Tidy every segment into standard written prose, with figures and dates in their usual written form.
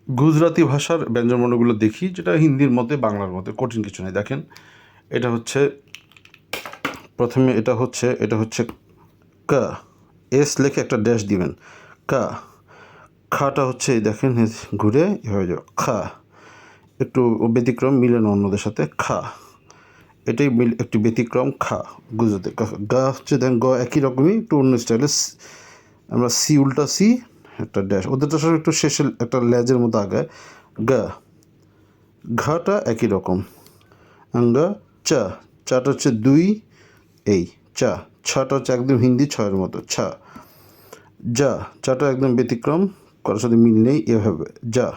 গুজরাটি ভাষার ব্যঞ্জনবর্ণগুলো দেখি, যেটা হিন্দির মধ্যে বাংলার মধ্যে কঠিন কিছু নেই। দেখেন, এটা হচ্ছে প্রথমে এটা হচ্ছে ক, এস লিখে একটা ড্যাশ দিবেন, ক। খাটা হচ্ছে এই দেখেন ঘুরে হয়ে যাবে খা, একটু ব্যতিক্রম, মিলে না অন্যদের সাথে, খা। এটাই একটি ব্যতিক্রম, খা গুজরাতে। গা হচ্ছে দেখেন গ একই রকমই, একটু অন্য স্টাইলে। আমরা সি, উল্টা সি, একটা ড্যাশ, ওদেরটা সব একটু শেষে একটা লেজের মতো আগায়। গা, ঘাটা একই রকম। আঙ্গা চা, চাটা হচ্ছে দুই, এই চা। ছাটা হচ্ছে একদম হিন্দি ছয়ের মতো, ছা। যা, চাটা একদম ব্যতিক্রম, কারোর সাথে মিল নেই, এভাবে যা।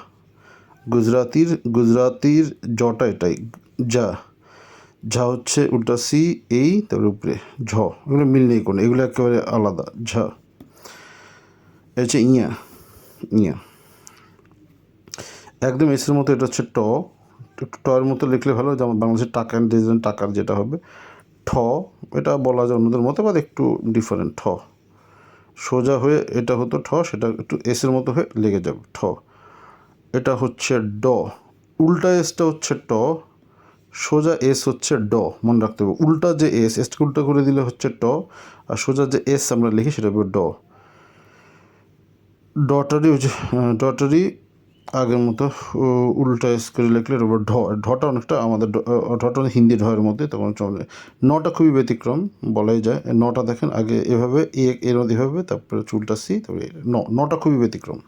গুজরাতির জটা এটাই, যা। ঝা হচ্ছে উল্টা সি, এই তারপরে উপরে ঝ, এগুলো মিল নেই কোনো, এগুলো একেবারে আলাদা, ঝা। এটা হচ্ছে ইয়া, ইয়া একদম এসের মতো। এটা হচ্ছে ট, একটু টয়ের মতো লিখলে ভালো, যেমন বাংলাদেশের টাকা অ্যান্ড ডিজাইন, টাকার যেটা হবে ঠ। এটা বলা যায় অন্যদের মতো, বা একটু ডিফারেন্ট, ঠ। সোজা হয়ে এটা হতো ঠ, সেটা একটু এসের মতো হয়ে লেগে যাবে, ঠ। এটা হচ্ছে ড, উল্টা এসটা হচ্ছে ট, সোজা এস হচ্ছে ড। মনে রাখতে হবে, উল্টা যে এস, এসটাকে উল্টা করে দিলে হচ্ছে ট, আর সোজা যে এস আমরা লিখি সেটা হবে ড। ডটারই আগের মতো উল্টা এস করে লিখলে এটা ঢ। ঢটা অনেকটা আমাদের ঢটা হিন্দি ঢয়ের মধ্যে, তখন চলে। নটা খুবই ব্যতিক্রম বলাই যায়। নটা দেখেন আগে এভাবে, এর মধ্যে এভাবে, তারপরে চুলটা সি, তারপরে নটা খুবই ব্যতিক্রম।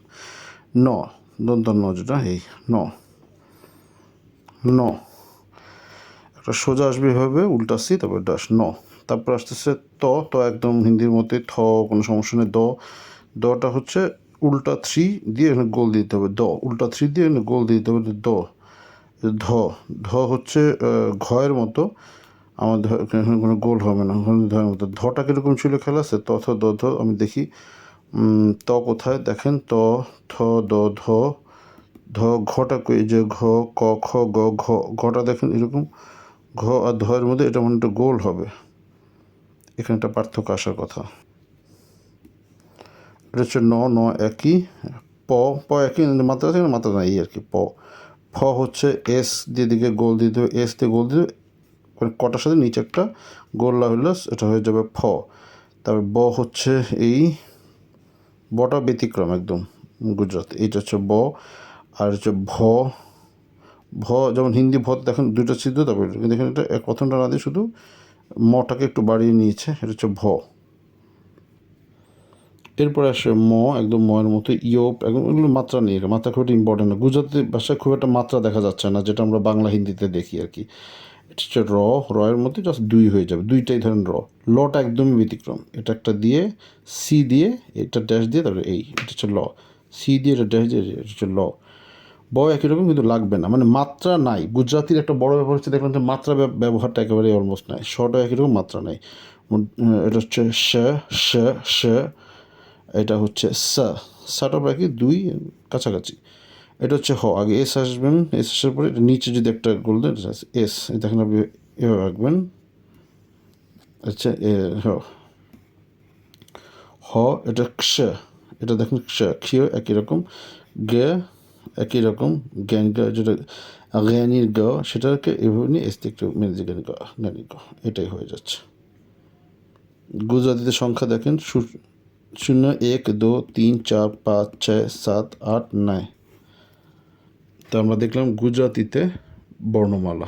ন, দন্ত ন, যেটা এই ন, ন একটা সোজা আসবে এভাবে, উল্টা সি, তারপরে ডাস, ন। তারপর আসতেছে ত, তো একদম হিন্দির মধ্যে, থ কোনো সমস্যা নেই, দ। দটা হচ্ছে উল্টা থ্রি দিয়ে এখানে গোল দিতে হবে, দ। উল্টা থ্রি দিয়ে এখানে গোল দিতে হবে, দ। ধ, ধ হচ্ছে ঘয়ের মতো, আমাদের এখানে কোনো গোল হবে না, ধয়ের মতো। ধটা কীরকম ছিল খেলা আছে, ত থ দ ধ, আমি দেখি ত কোথায়, দেখেন ত থ দ ধ, ধ ঘটা এই যে ঘ, ক খ গ ঘ, ঘটা দেখেন এরকম, ঘ আর ধয়ের মধ্যে, এটা মানে একটা গোল হবে, এখানে একটা পার্থক্য আসার কথা। এটা হচ্ছে ন, ন একই, প, প একই, মাত্রা আছে, মাত্রা নাই, এই আর কি, প। ফ হচ্ছে এস দিয়ে দিকে গোল দিতে হবে, এস দিয়ে গোল দিতে, কটার সাথে নিচে একটা গোল হইলে এটা হয়ে যাবে ফ। তারপর ব হচ্ছে এই, বটা ব্যতিক্রম একদম গুজরাট, এইটা হচ্ছে ব। আর হচ্ছে ভ, ভ যেমন হিন্দি ভ দেখেন দুইটা ছিদ্র, তারপরে দেখেন এটা প্রথমটা না দিয়ে শুধু মটাকে একটু বাড়িয়ে নিয়েছে, এটা হচ্ছে ভ। এরপরে আসে ম, একদম ময়ের মতো, ইয়োপ একদম, এগুলো মাত্রা নেই, মাত্রা খুব একটা ইম্পর্টেন্ট না, গুজরাটি ভাষায় খুব একটা মাত্রা দেখা যাচ্ছে না, যেটা আমরা বাংলা হিন্দিতে দেখি আর কি। এটা হচ্ছে র, রয়ের মধ্যে জাস্ট দুই হয়ে যাবে, দুইটাই ধরেন র। লটা একদমই ব্যতিক্রম, এটা একটা দিয়ে, সি দিয়ে, এটা ড্যাশ দিয়ে, তারপরে এই, এটা হচ্ছে ল। সি দিয়ে এটা ড্যাশ দিয়ে, এটা হচ্ছে ল। ব একই রকম, কিন্তু লাগবে না, মানে মাত্রা নাই। গুজরাটির একটা বড় ব্যাপার হচ্ছে দেখলাম যে মাত্রা ব্যবহারটা একেবারে অলমোস্ট নাই, শটা একই রকম, মাত্রা নাই। এটা হচ্ছে শ, শ, শ। এটা হচ্ছে সা, সাটা প্রায় দুই কাছাকাছি। এটা হচ্ছে হ, আগে এস আসবেন, এস আসার পরে এটা নিচে যদি একটা গোল্ডেন এস, দেখেন আপনি এভাবে রাখবেন। আচ্ছা হ, হ এটা ক্ষ, এটা দেখেন ক্ষ, ক্ষীয় একই রকম, গে একই রকম, জ্ঞান গ যেটা জ্ঞানীর গ, সেটাকে এভাবে নিয়ে এস একটু মেনে জ্ঞানী গ, জ্ঞানী গ, এটাই হয়ে যাচ্ছে। গুজরাটিতে সংখ্যা দেখেন, শূন্য, এক, দো, তিন, চার, পাঁচ, ছয়, সাত, আট, নয়। তো আমরা দেখলাম গুজরাটিতে বর্ণমালা।